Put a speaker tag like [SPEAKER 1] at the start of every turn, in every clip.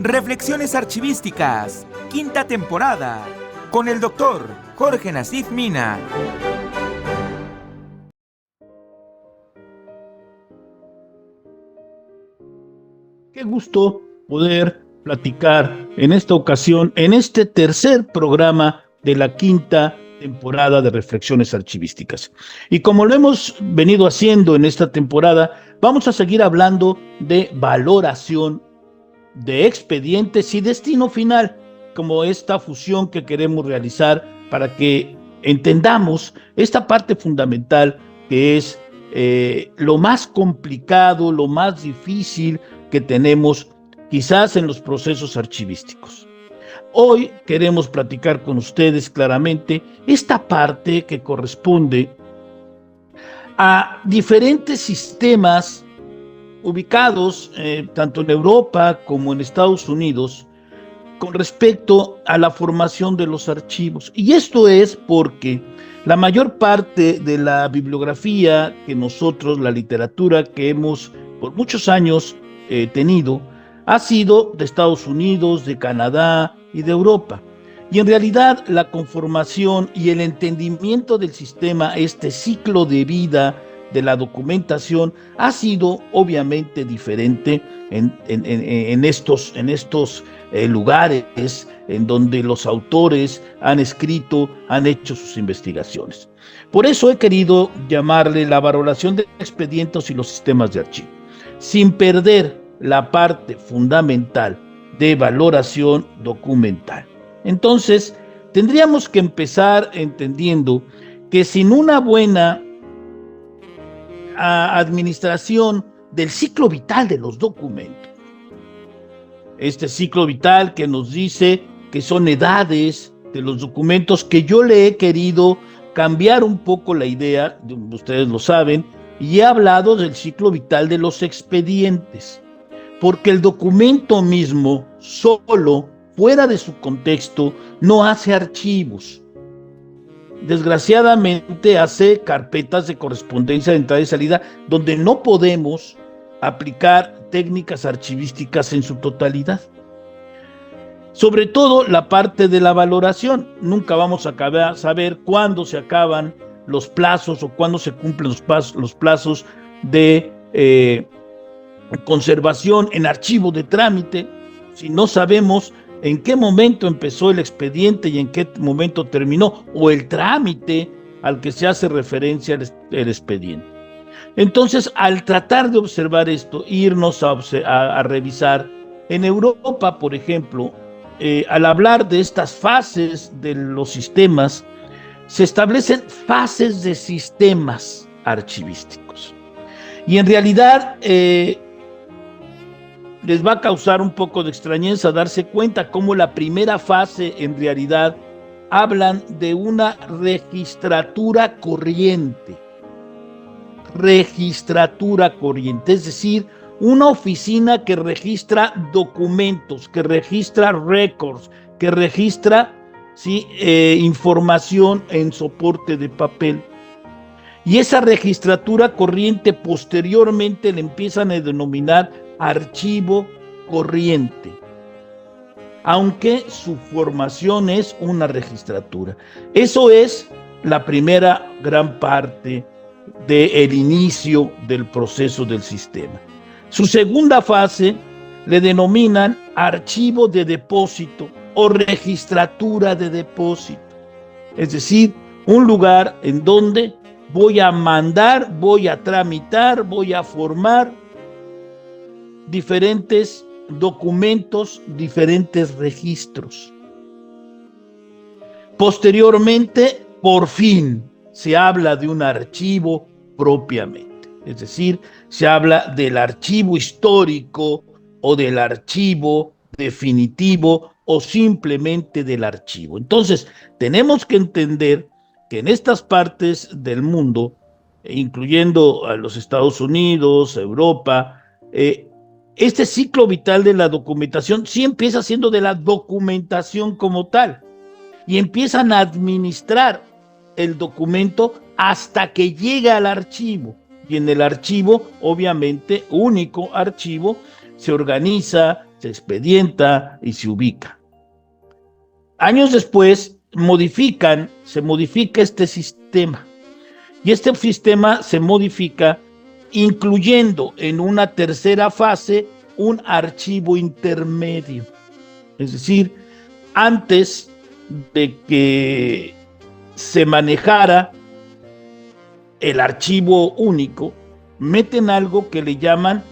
[SPEAKER 1] Reflexiones archivísticas, quinta temporada, con el doctor Jorge Nasif Mina.
[SPEAKER 2] Qué gusto poder platicar en esta ocasión, en este tercer programa de la quinta temporada de Reflexiones Archivísticas. Y como lo hemos venido haciendo en esta temporada, vamos a seguir hablando de valoración de expedientes y destino final, como esta fusión que queremos realizar para que entendamos esta parte fundamental que es lo más complicado, lo más difícil que tenemos quizás en los procesos archivísticos. Hoy queremos platicar con ustedes claramente esta parte que corresponde a diferentes sistemas ubicados tanto en Europa como en Estados Unidos con respecto a la formación de los archivos. Y esto es porque la mayor parte de la bibliografía que nosotros, la literatura que hemos por muchos años tenido, ha sido de Estados Unidos, de Canadá y de Europa. Y en realidad la conformación y el entendimiento del sistema, este ciclo de vida de la documentación, ha sido obviamente diferente en estos lugares en donde los autores han escrito, han hecho sus investigaciones. Por eso he querido llamarle la valoración de expedientes y los sistemas de archivo, sin perder la parte fundamental de valoración documental. Entonces, tendríamos que empezar entendiendo que sin una buena administración del ciclo vital de los documentos, este ciclo vital que nos dice que son edades de los documentos, que yo le he querido cambiar un poco la idea, ustedes lo saben, y he hablado del ciclo vital de los expedientes, porque el documento mismo, solo, fuera de su contexto, no hace archivos. Desgraciadamente hace carpetas de correspondencia de entrada y salida donde no podemos aplicar técnicas archivísticas en su totalidad. Sobre todo la parte de la valoración. Nunca vamos a saber cuándo se acaban los plazos o cuándo se cumplen los plazos de conservación en archivo de trámite, si no sabemos en qué momento empezó el expediente y en qué momento terminó, o el trámite al que se hace referencia el expediente. Entonces, al tratar de observar esto, irnos a revisar, en Europa, por ejemplo, al hablar de estas fases de los sistemas, se establecen fases de sistemas archivísticos. Y en realidad les va a causar un poco de extrañeza darse cuenta cómo la primera fase en realidad hablan de una registratura corriente. Registratura corriente, es decir, una oficina que registra documentos, que registra records, que registra información en soporte de papel. Y esa registratura corriente posteriormente le empiezan a denominar archivo corriente, aunque su formación es una registratura. Eso es la primera gran parte del inicio del proceso del sistema. Su segunda fase le denominan archivo de depósito o registratura de depósito, es decir, un lugar en donde voy a mandar, voy a tramitar, voy a formar diferentes documentos, diferentes registros. Posteriormente, por fin, se habla de un archivo propiamente, es decir, se habla del archivo histórico o del archivo definitivo o simplemente del archivo. Entonces, tenemos que entender que en estas partes del mundo, incluyendo a los Estados Unidos, Europa, este ciclo vital de la documentación sí empieza siendo de la documentación como tal y empiezan a administrar el documento hasta que llega al archivo, y en el archivo, obviamente, único archivo, se organiza, se expedienta y se ubica. Años después se modifica este sistema, y este sistema se modifica incluyendo en una tercera fase un archivo intermedio. Es decir, antes de que se manejara el archivo único, meten algo que le llaman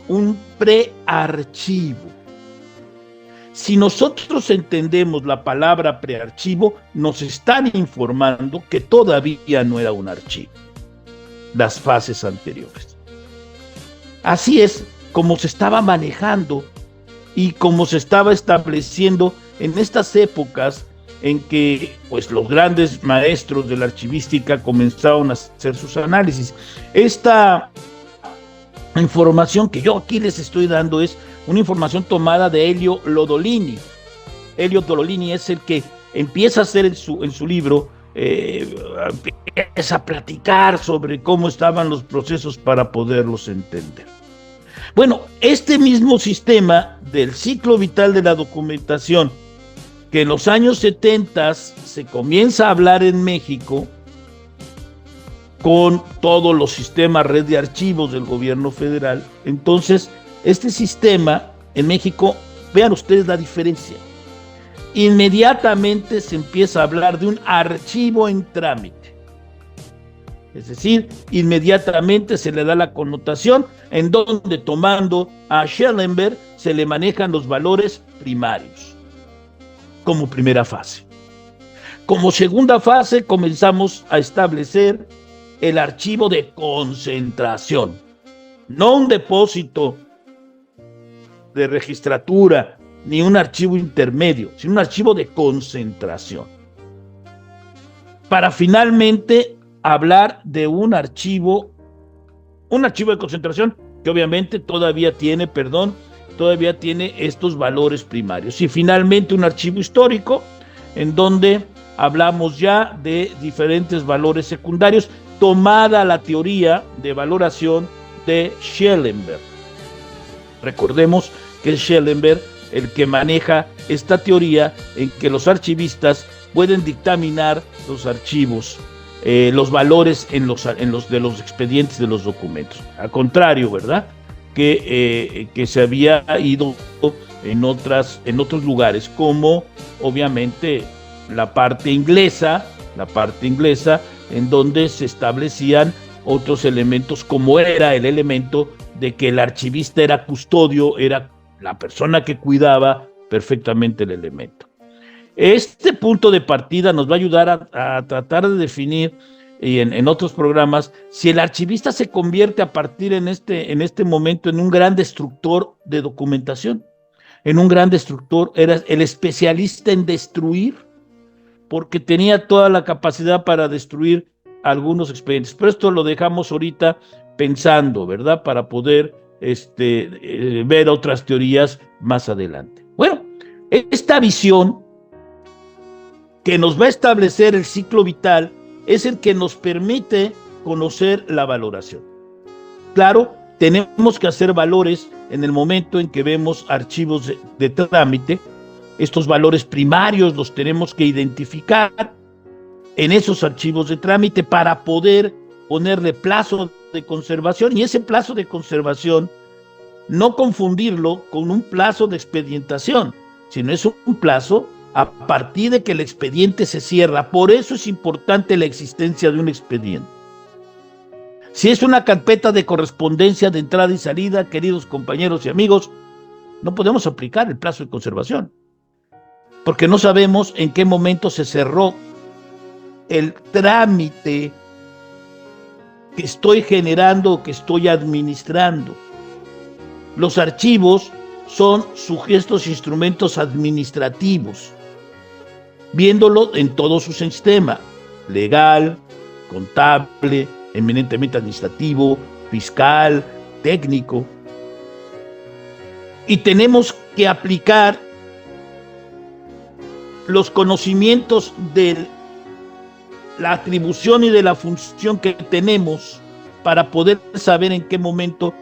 [SPEAKER 2] un prearchivo. Si nosotros entendemos la palabra prearchivo, nos están informando que todavía no era un archivo, las fases anteriores. Así es como se estaba manejando y como se estaba estableciendo en estas épocas en que pues, los grandes maestros de la archivística comenzaron a hacer sus análisis. Esta información que yo aquí les estoy dando es una información tomada de Elio Lodolini. Elio Lodolini es el que empieza a hacer en su libro, empieza a platicar sobre cómo estaban los procesos para poderlos entender. Bueno, este mismo sistema del ciclo vital de la documentación, que en los años 70 se comienza a hablar en México, con todos los sistemas red de archivos del gobierno federal. Entonces, este sistema en México, vean ustedes la diferencia. Inmediatamente se empieza a hablar de un archivo en trámite. Es decir, inmediatamente se le da la connotación en donde, tomando a Schellenberg, se le manejan los valores primarios como primera fase. Como segunda fase comenzamos a establecer el archivo de concentración, no un depósito de registratura, ni un archivo intermedio, sino un archivo de concentración. Para finalmente hablar de un archivo de concentración que obviamente todavía tiene estos valores primarios. Y finalmente un archivo histórico en donde hablamos ya de diferentes valores secundarios, tomada la teoría de valoración de Schellenberg. Recordemos que es Schellenberg el que maneja esta teoría en que los archivistas pueden dictaminar los archivos, los valores en los de los expedientes de los documentos. Al contrario, ¿verdad? Que se había ido en otros lugares, como obviamente la parte inglesa, en donde se establecían otros elementos, como era el elemento de que el archivista era custodio, era la persona que cuidaba perfectamente el elemento. Este punto de partida nos va a ayudar a tratar de definir, y en otros programas, si el archivista se convierte a partir en este momento en un gran destructor de documentación. En un gran destructor, era el especialista en destruir, porque tenía toda la capacidad para destruir algunos expedientes. Pero esto lo dejamos ahorita pensando, ¿verdad? Para poder ver otras teorías más adelante. Bueno, esta visión que nos va a establecer el ciclo vital es el que nos permite conocer la valoración. Claro, tenemos que hacer valores en el momento en que vemos archivos de trámite. Estos valores primarios los tenemos que identificar en esos archivos de trámite para poder ponerle plazo de conservación, y ese plazo de conservación no confundirlo con un plazo de expedientación, sino es un plazo a partir de que el expediente se cierra. Por eso es importante la existencia de un expediente. Si es una carpeta de correspondencia de entrada y salida, queridos compañeros y amigos, no podemos aplicar el plazo de conservación, porque no sabemos en qué momento se cerró el trámite que estoy generando o que estoy administrando. Los archivos son sujetos instrumentos administrativos, viéndolo en todo su sistema: legal, contable, eminentemente administrativo, fiscal, técnico. Y tenemos que aplicar los conocimientos de la atribución y de la función que tenemos para poder saber en qué momento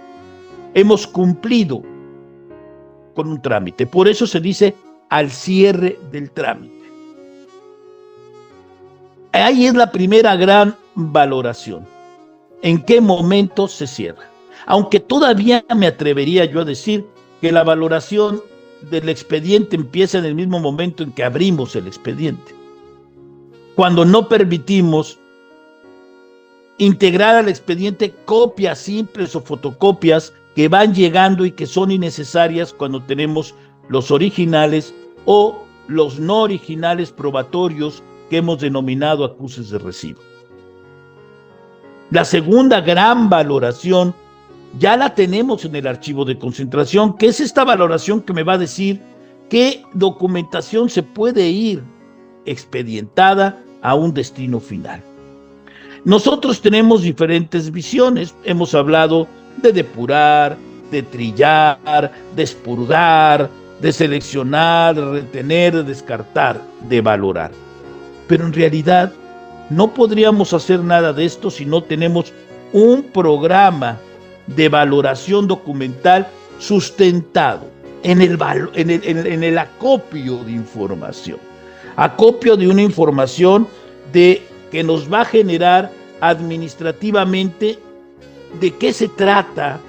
[SPEAKER 2] hemos cumplido con un trámite. Por eso se dice al cierre del trámite. Ahí es la primera gran valoración. ¿En qué momento se cierra? Aunque todavía me atrevería yo a decir que la valoración del expediente empieza en el mismo momento en que abrimos el expediente. Cuando no permitimos integrar al expediente copias simples o fotocopias que van llegando y que son innecesarias cuando tenemos los originales o los no originales probatorios que hemos denominado acuses de recibo. La segunda gran valoración ya la tenemos en el archivo de concentración, que es esta valoración que me va a decir qué documentación se puede ir expedientada a un destino final. Nosotros tenemos diferentes visiones. Hemos hablado de depurar, de trillar, de expurgar, de seleccionar, de retener, de descartar, de valorar. Pero en realidad no podríamos hacer nada de esto si no tenemos un programa de valoración documental sustentado en el acopio de información. Acopio de una información que nos va a generar administrativamente de qué se trata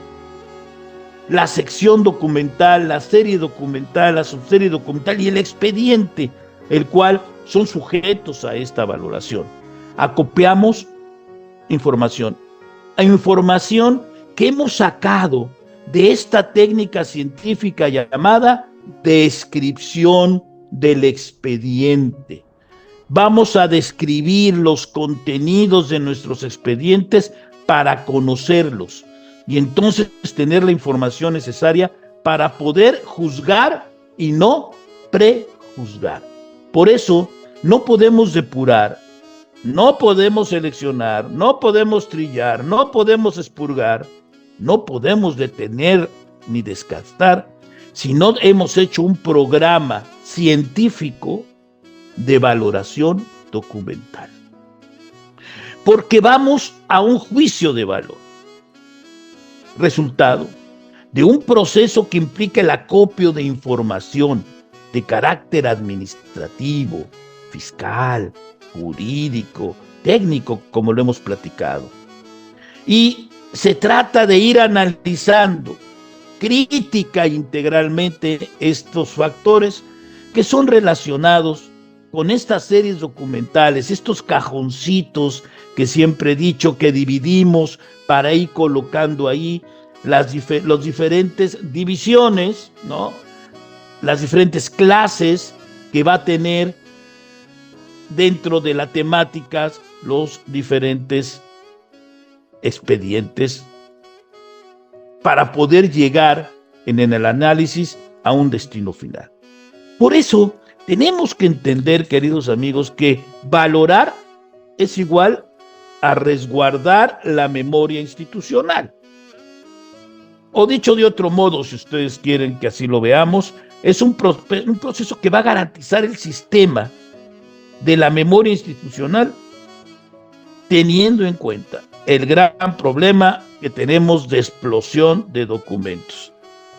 [SPEAKER 2] la sección documental, la serie documental, la subserie documental y el expediente, el cual son sujetos a esta valoración. Acopiamos información que hemos sacado de esta técnica científica llamada descripción del expediente. Vamos a describir los contenidos de nuestros expedientes para conocerlos y entonces tener la información necesaria para poder juzgar y no prejuzgar. Por eso no podemos depurar, no podemos seleccionar, no podemos trillar, no podemos expurgar, no podemos detener ni descartar si no hemos hecho un programa científico de valoración documental. Porque vamos a un juicio de valor, resultado de un proceso que implica el acopio de información de carácter administrativo, fiscal, jurídico, técnico, como lo hemos platicado. Y se trata de ir analizando crítica integralmente estos factores que son relacionados con estas series documentales, estos cajoncitos que siempre he dicho que dividimos para ir colocando ahí las diferentes divisiones, ¿no? Las diferentes clases que va a tener dentro de las temáticas los diferentes expedientes para poder llegar en el análisis a un destino final. Por eso tenemos que entender, queridos amigos, que valorar es igual a resguardar la memoria institucional. O dicho de otro modo, si ustedes quieren que así lo veamos, es un proceso que va a garantizar el sistema de la memoria institucional, teniendo en cuenta el gran problema que tenemos de explosión de documentos,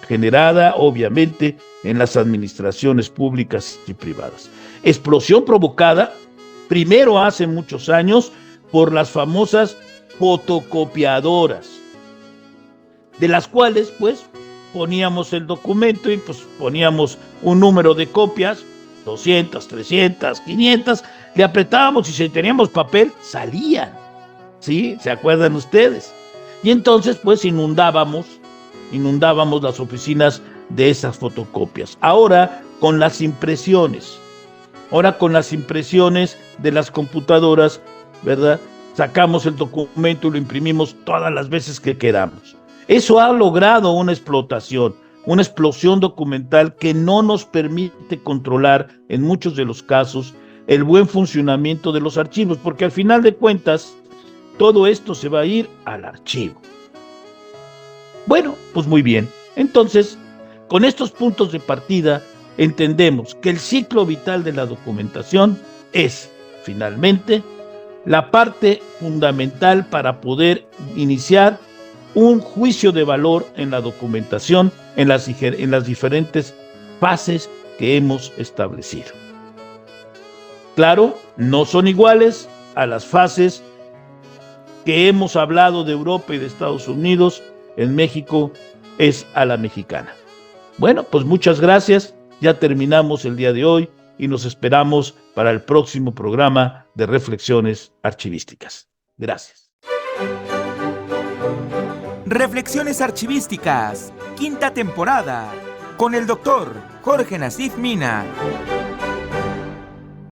[SPEAKER 2] generada obviamente en las administraciones públicas y privadas. Explosión provocada, primero hace muchos años, por las famosas fotocopiadoras, de las cuales pues poníamos el documento y pues poníamos un número de copias, 200, 300, 500, le apretábamos y si teníamos papel, salían, ¿sí? ¿Se acuerdan ustedes? Y entonces pues inundábamos las oficinas de esas fotocopias. Ahora con las impresiones de las computadoras, ¿verdad? Sacamos el documento y lo imprimimos todas las veces que queramos. Eso ha logrado una explosión documental que no nos permite controlar en muchos de los casos el buen funcionamiento de los archivos, porque al final de cuentas todo esto se va a ir al archivo. Bueno, pues muy bien. Entonces, con estos puntos de partida, entendemos que el ciclo vital de la documentación es, finalmente, la parte fundamental para poder iniciar un juicio de valor en la documentación en las diferentes fases que hemos establecido. Claro, no son iguales a las fases que hemos hablado de Europa y de Estados Unidos. En México es a la mexicana. Bueno, pues muchas gracias. Ya terminamos el día de hoy y nos esperamos para el próximo programa de Reflexiones Archivísticas. Gracias.
[SPEAKER 1] Reflexiones Archivísticas, quinta temporada, con el doctor Jorge Nasif Mina.